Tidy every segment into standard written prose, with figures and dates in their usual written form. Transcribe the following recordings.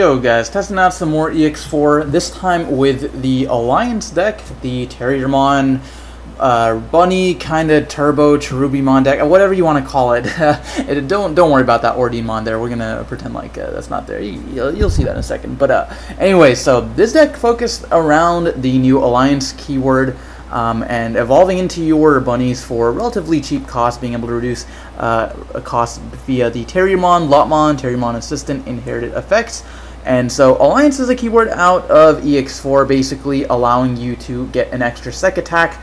Yo guys, testing out some more EX4, this time with the Alliance deck, the Terriermon, Bunny, kinda Turbo, Cherubimon deck, whatever you want to call it. Don't worry about that Ordimon there, we're gonna pretend like that's not there, you'll see that in a second. But anyway, so this deck focused around the new Alliance keyword, and evolving into your bunnies for relatively cheap cost, being able to reduce a cost via the Terriermon, Lotmon, Terriermon Assistant, inherited effects. And so Alliance is a keyword out of EX4, basically allowing you to get an extra sec attack,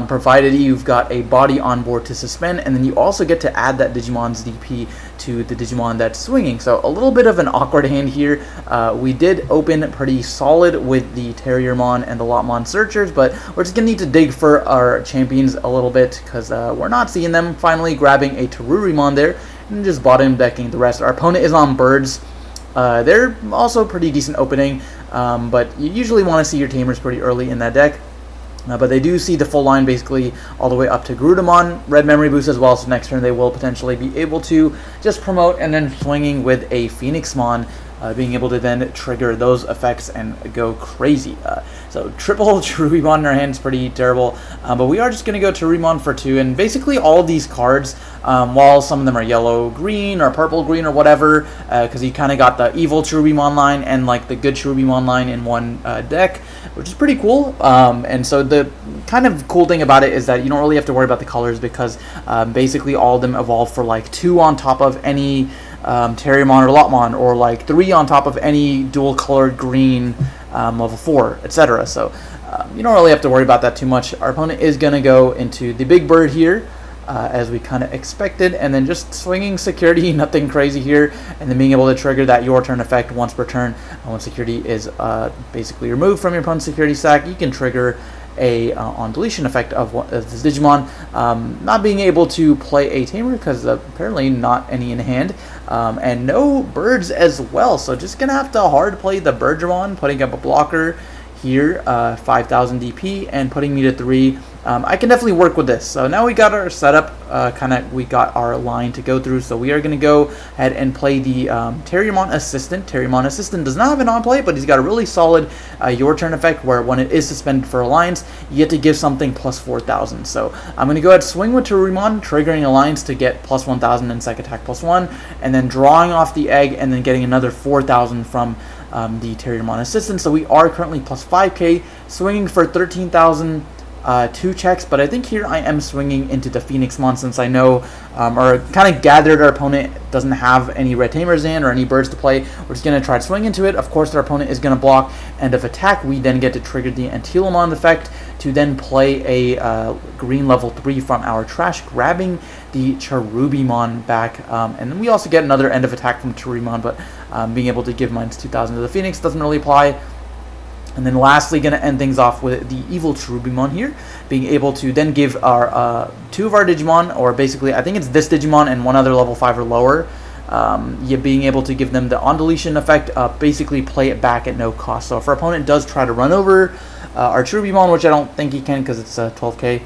provided you've got a body on board to suspend, and then you also get to add that Digimon's DP to the Digimon that's swinging. So a little bit of an awkward hand here. We did open pretty solid with the Terriermon and the Lotmon Searchers, but we're just going to need to dig for our champions a little bit, because we're not seeing them. Finally grabbing a Terurimon there, and just bottom decking the rest. Our opponent is on birds. They're also pretty decent opening, but you usually want to see your tamers pretty early in that deck. But they do see the full line basically all the way up to Garudamon, red memory boost as well, so next turn they will potentially be able to just promote, and then swinging with a Phoenixmon, being able to then trigger those effects and go crazy. So triple Cherubimon in our hand is pretty terrible, but we are just going to go Cherubimon for 2, and basically all of these cards, while some of them are yellow green or purple green or whatever, because you kind of got the evil Cherubimon line and like the good Cherubimon line in one deck, which is pretty cool. And so the kind of cool thing about it is that you don't really have to worry about the colors, because basically all of them evolve for like 2 on top of any Terriermon or Lotmon, or like 3 on top of any dual colored green level 4, etc. So you don't really have to worry about that too much. Our opponent is going to go into the big bird here, as we kind of expected, and then just swinging security, nothing crazy here, and then being able to trigger that your turn effect once per turn. When security is basically removed from your opponent's security stack, you can trigger a on deletion effect of this Digimon, not being able to play a tamer because apparently not any in hand, and no birds as well, so just gonna have to hard play the Birdramon, putting up a blocker here, 5000 DP, and putting me to 3. I can definitely work with this. So now we got our setup, we got our line to go through. So we are going to go ahead and play the Terriermon Assistant. Terriermon Assistant does not have an on-play, but he's got a really solid your turn effect, where when it is suspended for Alliance, you get to give something plus 4000. So I'm going to go ahead and swing with Terurimon, triggering Alliance to get plus 1000 and sec attack plus 1, and then drawing off the egg, and then getting another 4000 from the Terriermon Assistant. So we are currently plus 5k, swinging for 13,000. 2 checks, but I think here I am swinging into the Phoenixmon, since I know, or kind of gathered our opponent doesn't have any red tamers in or any birds to play. We're just going to try to swing into it. Of course, our opponent is going to block end of attack. We then get to trigger the Antilamon effect to then play a green level 3 from our trash, grabbing the Cherubimon back, and then we also get another end of attack from Cherubimon, but being able to give minus 2000 to the Phoenix doesn't really apply. And then lastly, going to end things off with the evil Cherubimon here, being able to then give our 2 of our Digimon, or basically I think it's this Digimon and one other level 5 or lower, being able to give them the on deletion effect, basically play it back at no cost. So if our opponent does try to run over our Cherubimon, which I don't think he can because it's 12k,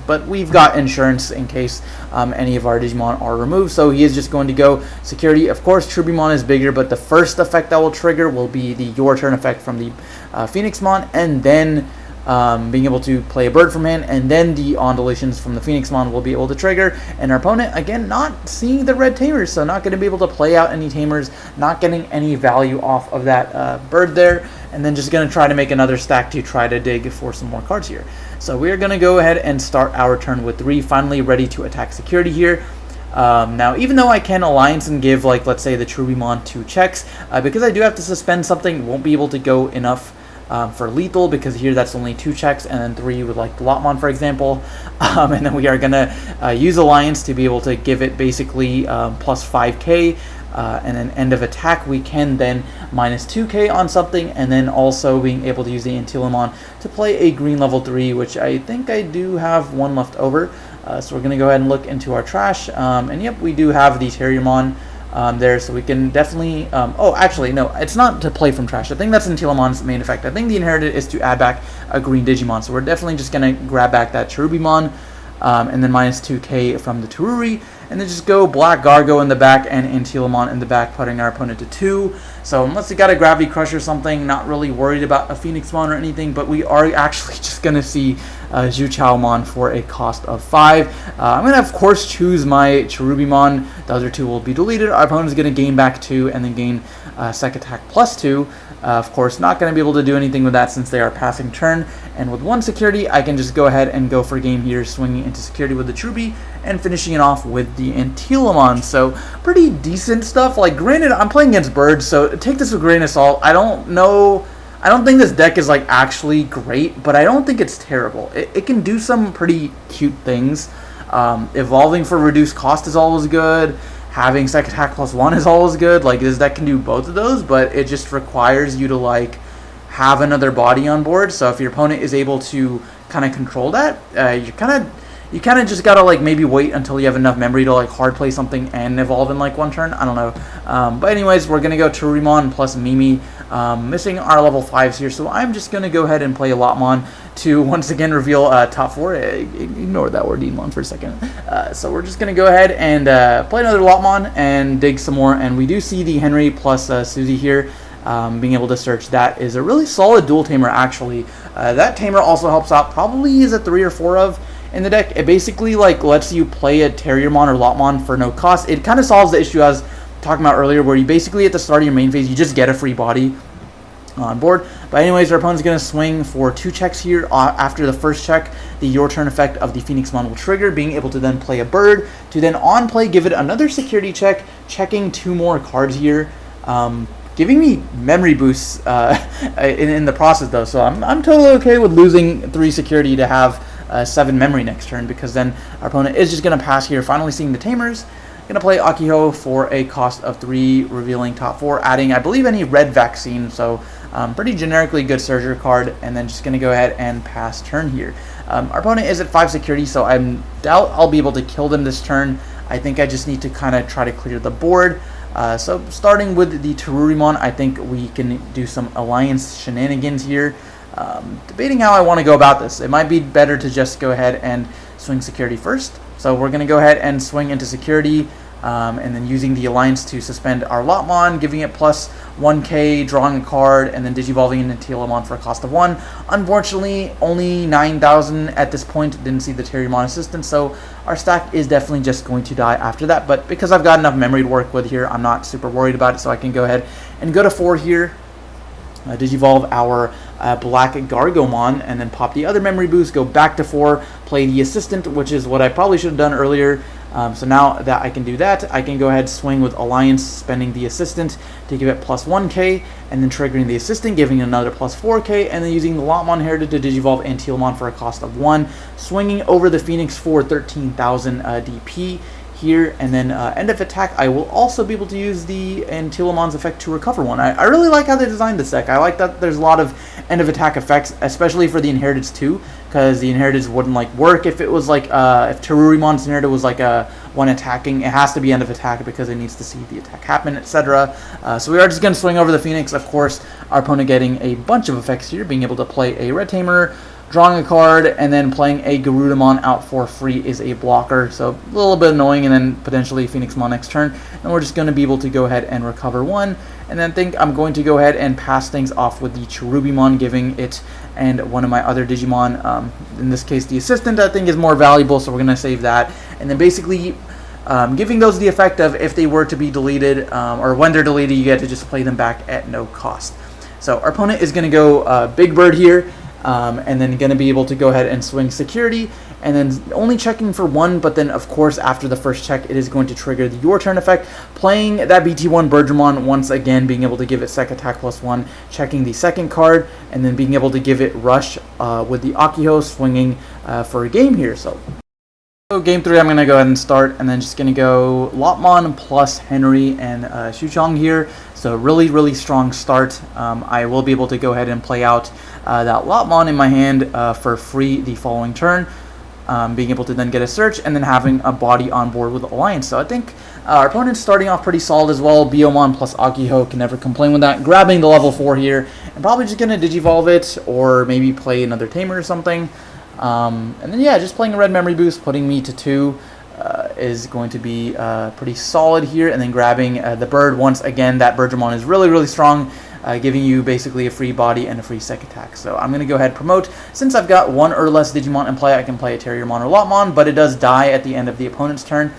but we've got insurance in case any of our Digimon are removed, so he is just going to go security. Of course, Cherubimon is bigger, but the first effect that will trigger will be the your turn effect from the Phoenixmon, and then being able to play a bird from hand, and then the on deletions from the Phoenixmon will be able to trigger. And our opponent, again, not seeing the red tamers, so not going to be able to play out any tamers, not getting any value off of that bird there, and then just going to try to make another stack to try to dig for some more cards here. So we are going to go ahead and start our turn with 3, finally ready to attack security here. Now, even though I can Alliance and give, like, let's say the Cherubimon 2 checks, because I do have to suspend something, won't be able to go enough for lethal, because here that's only 2 checks, and then 3 with like the Lotmon, for example. And then we are going to use Alliance to be able to give it basically plus 5k, and then end of attack we can then minus 2k on something, and then also being able to use the Antilamon to play a green level 3, which I think I do have 1 left over. So we're going to go ahead and look into our trash, and yep, we do have the Terriermon there, so we can definitely, oh, actually, no, it's not to play from trash. I think that's Antilamon's main effect. I think the inherited is to add back a green Digimon, so we're definitely just going to grab back that Cherubimon, and then minus 2k from the Teruri, and then just go Black Gargo in the back and Antilamon in the back, putting our opponent to 2. So unless they got a Gravity Crush or something, not really worried about a Phoenixmon or anything, but we are actually just going to see Zhuchaomon for a cost of 5. I'm going to, of course, choose my Cherubimon. The other 2 will be deleted. Our opponent is going to gain back 2 and then gain Sec Attack plus 2. Of course, not going to be able to do anything with that since they are passing turn. And with 1 security, I can just go ahead and go for game here, swinging into security with the Cherubi and finishing it off with the Antilamon. So pretty decent stuff. Like, granted, I'm playing against birds, so take this with a grain of salt. I don't think this deck is like actually great, but I don't think it's terrible. It can do some pretty cute things. Evolving for reduced cost is always good. Having Sec Attack plus 1 is always good. Like, this deck can do both of those, but it just requires you to like have another body on board. So if your opponent is able to kind of control that, you kind of just gotta like maybe wait until you have enough memory to like hard play something and evolve in like 1 turn. I don't know. But anyways, we're gonna go Cherubimon plus Mimi, missing our level 5s here. So I'm just gonna go ahead and play Lotmon to once again reveal top 4. Ignore that word Demon for a second. So we're just gonna go ahead and play another Lotmon and dig some more. And we do see the Henry plus Susie here. Being able to search that is a really solid dual tamer actually. That tamer also helps out, probably is a 3 or 4 of in the deck. It basically like lets you play a Terriermon or Lotmon for no cost. It kind of solves the issue I was talking about earlier, where you basically at the start of your main phase you just get a free body on board. But anyways, our opponent's going to swing for 2 checks here. After the first check, the your turn effect of the Phoenixmon will trigger, being able to then play a bird to then on play give it another security check, checking 2 more cards here, giving me memory boosts in the process though. So I'm totally okay with losing 3 security to have 7 memory next turn, because then our opponent is just going to pass here. Finally seeing the tamers. Going to play Akiho for a cost of 3, revealing top 4, adding I believe any red vaccine. So pretty generically good Surger card, and then just going to go ahead and pass turn here. Our opponent is at 5 security, so I doubt I'll be able to kill them this turn. I think I just need to kind of try to clear the board. So starting with the Terurimon, I think we can do some alliance shenanigans here. Debating how I want to go about this. It might be better to just go ahead and swing security first. So we're going to go ahead and swing into security, and then using the alliance to suspend our Lotmon, giving it plus 1k, drawing a card, and then digivolving into Telamon for a cost of 1. Unfortunately, only 9,000 at this point. Didn't see the Terriermon assistant, so our stack is definitely just going to die after that. But because I've got enough memory to work with here, I'm not super worried about it, so I can go ahead and go to 4 here. Digivolve our Black Gargomon, and then pop the other memory boost, go back to 4, play the assistant, which is what I probably should have done earlier. So now that I can do that, I can go ahead swing with Alliance, spending the assistant to give it plus 1k, and then triggering the assistant, giving it another plus 4k, and then using the Lotmon Heritage to digivolve Antilamon for a cost of 1, swinging over the Phoenix for 13,000 DP here, and then end of attack. I will also be able to use the Antilamon's effect to recover 1. I really like how they designed this deck. I like that there's a lot of end of attack effects, especially for the Inheritance too, because the Inheritance wouldn't like work if it was like if Terurimon's Inheritance was like a one attacking. It has to be end of attack because it needs to see the attack happen, etc. So we are just going to swing over the Phoenix. Of course, our opponent getting a bunch of effects here, being able to play a Red Tamer, drawing a card, and then playing a Garudamon out for free is a blocker, so a little bit annoying, and then potentially Phoenixmon next turn. And we're just going to be able to go ahead and recover 1, and then think I'm going to go ahead and pass things off with the Cherubimon, giving it and one of my other Digimon, in this case the Assistant, I think is more valuable, so we're going to save that. And then basically giving those the effect of if they were to be deleted, or when they're deleted, you get to just play them back at no cost. So our opponent is going to go Big Bird here, and then going to be able to go ahead and swing security, and then only checking for 1, but then of course after the first check it is going to trigger the your turn effect, playing that BT1 Birdramon once again, being able to give it Sec Attack plus 1, checking the second card, and then being able to give it Rush with the Akiho, swinging for a game here. So game 3 I'm going to go ahead and start, and then just going to go Lotmon plus Henry and Shuchong here. So really strong start. I will be able to go ahead and play out that Lotmon in my hand for free the following turn, being able to then get a search, and then having a body on board with Alliance. So I think our opponent's starting off pretty solid as well. Biomon plus Akiho, can never complain with that. Grabbing the level 4 here, and probably just going to Digivolve it, or maybe play another Tamer or something. And then yeah, just playing a red memory boost, putting me to 2. is going to be pretty solid here. And then grabbing the bird once again. That Birdramon is really, really strong, giving you basically a free body and a free sec attack. So I'm going to go ahead and promote. Since I've got one or less Digimon in play, I can play a Terriermon or Lopmon, but it does die at the end of the opponent's turn.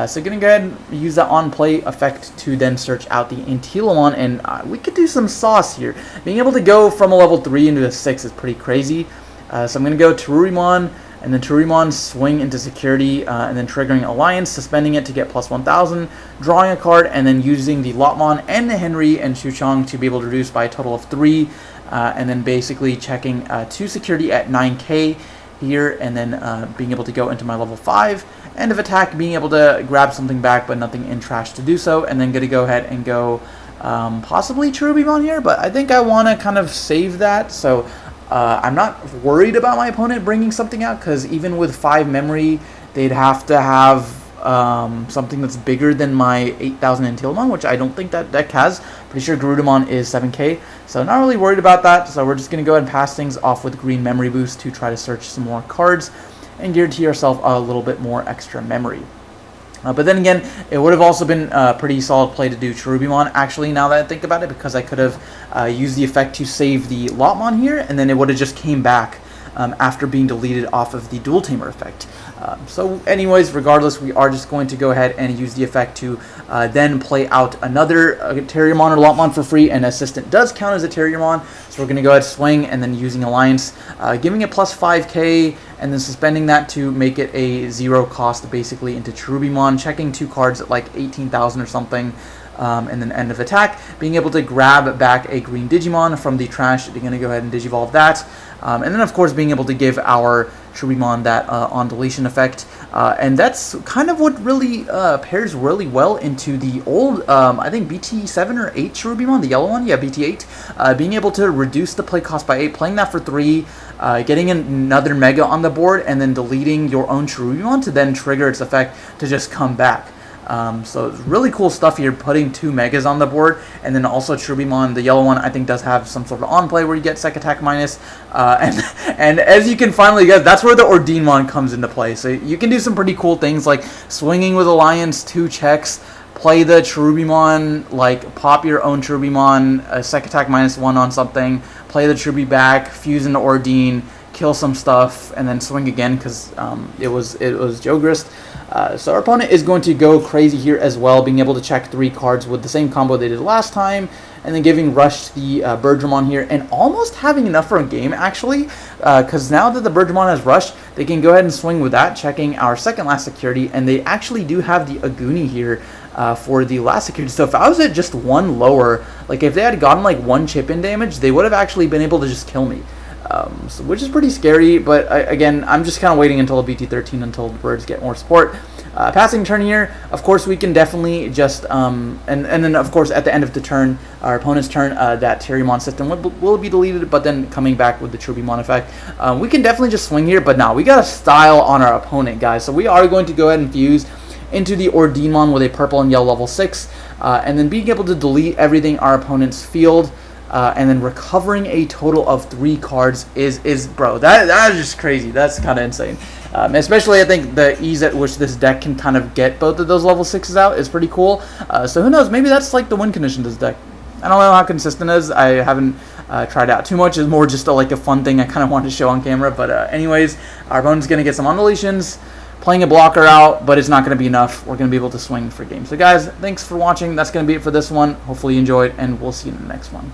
So going to go ahead and use that on-play effect to then search out the Antilamon, and we could do some sauce here. Being able to go from a level 3 into a 6 is pretty crazy. So I'm going to go Terurimon, and then Terurimon swing into security, and then triggering Alliance, suspending it to get plus 1000, drawing a card, and then using the Lopmon and the Henry and Shuchong to be able to reduce by a total of 3, and then basically checking 2 security at 9k here, and then being able to go into my level 5. End of attack, being able to grab something back, but nothing in trash to do so, and then going to go ahead and go possibly Cherubimon here, but I think I want to kind of save that, so I'm not worried about my opponent bringing something out, because even with 5 memory, they'd have to have something that's bigger than my 8000 Antilamon, which I don't think that deck has. Pretty sure Garudamon is 7k, so not really worried about that, so we're just going to go ahead and pass things off with green memory boost to try to search some more cards and guarantee yourself a little bit more extra memory. But then again, it would have also been a pretty solid play to do Cherubimon, actually, now that I think about it, because I could have used the effect to save the Lopmon here, and then it would have just came back after being deleted off of the Dual Tamer effect. So anyways, regardless, we are just going to go ahead and use the effect to then play out another Terriermon or Lopmon for free, and Assistant does count as a Terriermon, so we're going to go ahead and swing, and then using Alliance, giving it plus 5k, and then suspending that to make it a 0 cost basically into Cherubimon, checking 2 cards at like 18,000 or something, and then end of attack, being able to grab back a green Digimon from the trash. You're going to go ahead and Digivolve that, and then of course being able to give our Cherubimon that on deletion effect, and that's kind of what really pairs really well into the old, I think BT7 or 8 Cherubimon, the yellow one, yeah, BT8, being able to reduce the play cost by 8, playing that for 3, getting another Mega on the board, and then deleting your own Cherubimon to then trigger its effect to just come back. So it's really cool stuff here, putting 2 Megas on the board, and then also Cherubimon, the yellow one, I think does have some sort of on-play where you get sec attack minus, and as you can finally guess, that's where the Ordinemon comes into play. So you can do some pretty cool things like swinging with Alliance, 2 checks, play the Cherubimon, like pop your own Cherubimon, sec attack minus 1 on something, play the Cherubi back, fuse into Ordine, kill some stuff, and then swing again because it was Jogrist. So our opponent is going to go crazy here as well, being able to check 3 cards with the same combo they did last time, and then giving Rush the Birdramon here, and almost having enough for a game actually, because now that the Birdramon has Rush, they can go ahead and swing with that, checking our second last security, and they actually do have the Aguni here for the last security. So if I was at just 1 lower, like if they had gotten like 1 chip-in damage, they would have actually been able to just kill me. So, which is pretty scary, but again, I'm just kind of waiting until BT13 until the birds get more support. Passing turn here, of course, we can definitely just, and then of course at the end of the turn, our opponent's turn, that Terriermon system will be deleted, but then coming back with the Cherubimon effect. We can definitely just swing here, but now we got a style on our opponent, guys. So we are going to go ahead and fuse into the Ordinemon with a purple and yellow level 6, and then being able to delete everything our opponent's field. And then recovering a total of 3 cards is bro, that is just crazy. That's kind of insane. Especially I think the ease at which this deck can kind of get both of those level 6s out is pretty cool. So who knows, maybe that's like the win condition to this deck. I don't know how consistent it is. I haven't tried out too much. It's more just like a fun thing I kind of wanted to show on camera. But anyways, our opponent's going to get some undeletions, playing a blocker out, but it's not going to be enough. We're going to be able to swing for games. So guys, thanks for watching. That's going to be it for this one. Hopefully you enjoyed, and we'll see you in the next one.